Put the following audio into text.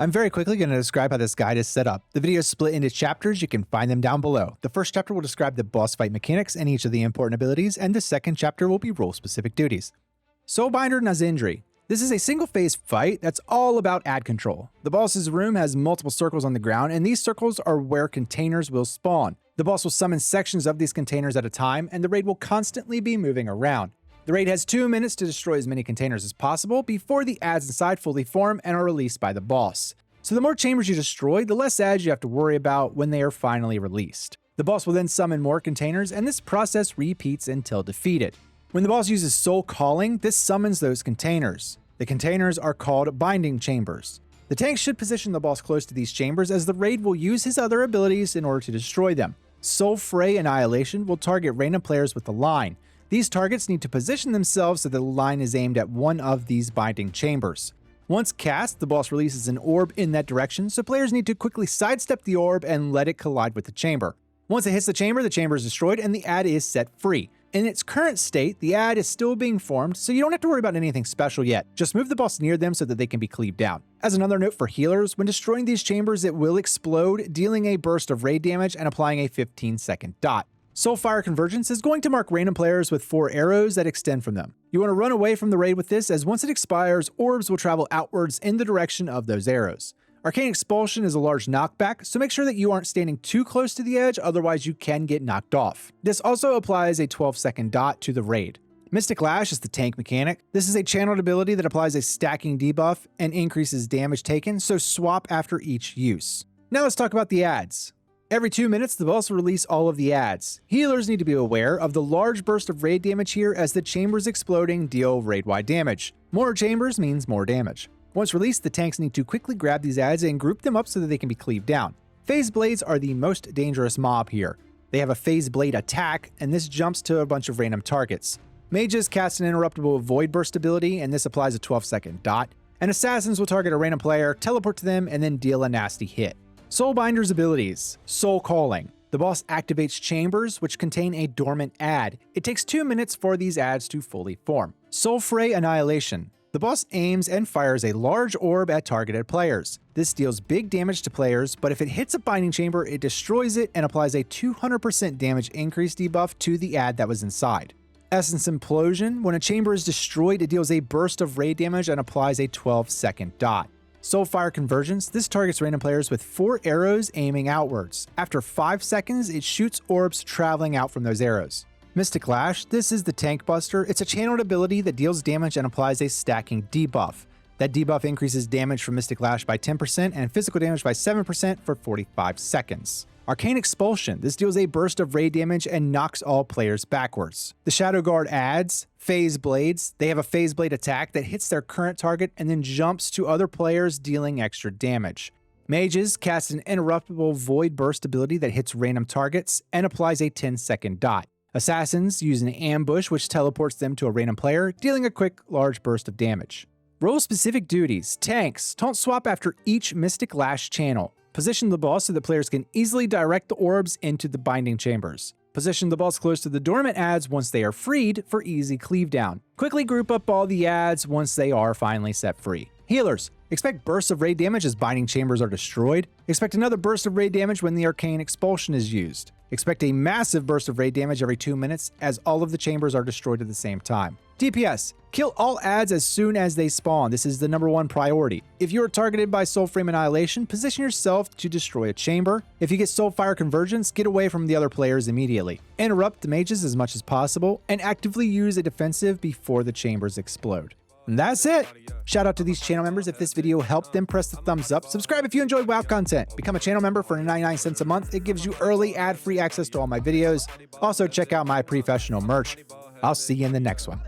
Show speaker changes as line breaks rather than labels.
I'm very quickly going to describe how this guide is set up. The video is split into chapters, you can find them down below. The first chapter will describe the boss fight mechanics and each of the important abilities, and the second chapter will be role-specific duties. Soulbinder Naazindhri. This is a single-phase fight that's all about ad control. The boss's room has multiple circles on the ground, and these circles are where containers will spawn. The boss will summon sections of these containers at a time, and the raid will constantly be moving around. The raid has 2 minutes to destroy as many containers as possible before the ads inside fully form and are released by the boss. So the more chambers you destroy, the less ads you have to worry about when they are finally released. The boss will then summon more containers, and this process repeats until defeated. When the boss uses Soul Calling, this summons those containers. The containers are called binding chambers. The tank should position the boss close to these chambers, as the raid will use his other abilities in order to destroy them. Soulfray Annihilation will target random players with a line. These targets need to position themselves so that the line is aimed at one of these binding chambers. Once cast, the boss releases an orb in that direction, so players need to quickly sidestep the orb and let it collide with the chamber. Once it hits the chamber is destroyed and the ad is set free. In its current state, the ad is still being formed, so you don't have to worry about anything special yet. Just move the boss near them so that they can be cleaved down. As another note for healers, when destroying these chambers, it will explode, dealing a burst of raid damage and applying a 15-second dot. Soulfire Convergence is going to mark random players with 4 arrows that extend from them. You want to run away from the raid with this, as once it expires, orbs will travel outwards in the direction of those arrows. Arcane Expulsion is a large knockback, so make sure that you aren't standing too close to the edge, otherwise you can get knocked off. This also applies a 12-second dot to the raid. Mystic Lash is the tank mechanic. This is a channeled ability that applies a stacking debuff and increases damage taken, so swap after each use. Now let's talk about the ads. Every 2 minutes, the boss will release all of the ads. Healers need to be aware of the large burst of raid damage here, as the chambers exploding deal raid-wide damage. More chambers means more damage. Once released, the tanks need to quickly grab these ads and group them up so that they can be cleaved down. Phaseblades are the most dangerous mob here. They have a Phaseblade attack, and this jumps to a bunch of random targets. Mages cast an interruptible void burst ability, and this applies a 12-second dot. And assassins will target a random player, teleport to them, and then deal a nasty hit. Soulbinder's abilities. Soul Calling. The boss activates chambers which contain a dormant ad. It takes 2 minutes for these ads to fully form. Soulfray Annihilation. The boss aims and fires a large orb at targeted players. This deals big damage to players, but if it hits a binding chamber, it destroys it and applies a 200% damage increase debuff to the ad that was inside. Essence Implosion. When a chamber is destroyed, it deals a burst of raid damage and applies a 12-second dot. Soulfire Convergence. This targets random players with 4 arrows aiming outwards. After 5 seconds, it shoots orbs traveling out from those arrows. Mystic Lash. This is the tank buster. It's a channeled ability that deals damage and applies a stacking debuff. That debuff increases damage from Mystic Lash by 10% and physical damage by 7% for 45 seconds. Arcane Expulsion. This deals a burst of raid damage and knocks all players backwards. The Shadow Guard ads. Phaseblades. They have a Phaseblade attack that hits their current target and then jumps to other players, dealing extra damage. Mages cast an interruptible void burst ability that hits random targets and applies a 10-second dot. Assassins use an ambush which teleports them to a random player, dealing a quick, large burst of damage. Role-specific duties. Tanks. Taunt swap after each Mystic Lash channel. Position the boss so that players can easily direct the orbs into the binding chambers. Position the boss close to the dormant ads once they are freed for easy cleave down. Quickly group up all the ads once they are finally set free. Healers. Expect bursts of raid damage as binding chambers are destroyed. Expect another burst of raid damage when the Arcane Expulsion is used. Expect a massive burst of raid damage every 2 minutes as all of the chambers are destroyed at the same time. DPS. Kill all ads as soon as they spawn. This is the #1 priority. If you are targeted by Soulfray Annihilation, position yourself to destroy a chamber. If you get Soulfire Convergence, get away from the other players immediately. Interrupt the mages as much as possible, and actively use a defensive before the chambers explode. And that's it! Shout out to these channel members. If this video helped them, press the thumbs up. Subscribe if you enjoy WoW content. Become a channel member for 99 cents a month. It gives you early ad-free access to all my videos. Also check out my Prefessional merch. I'll see you in the next one.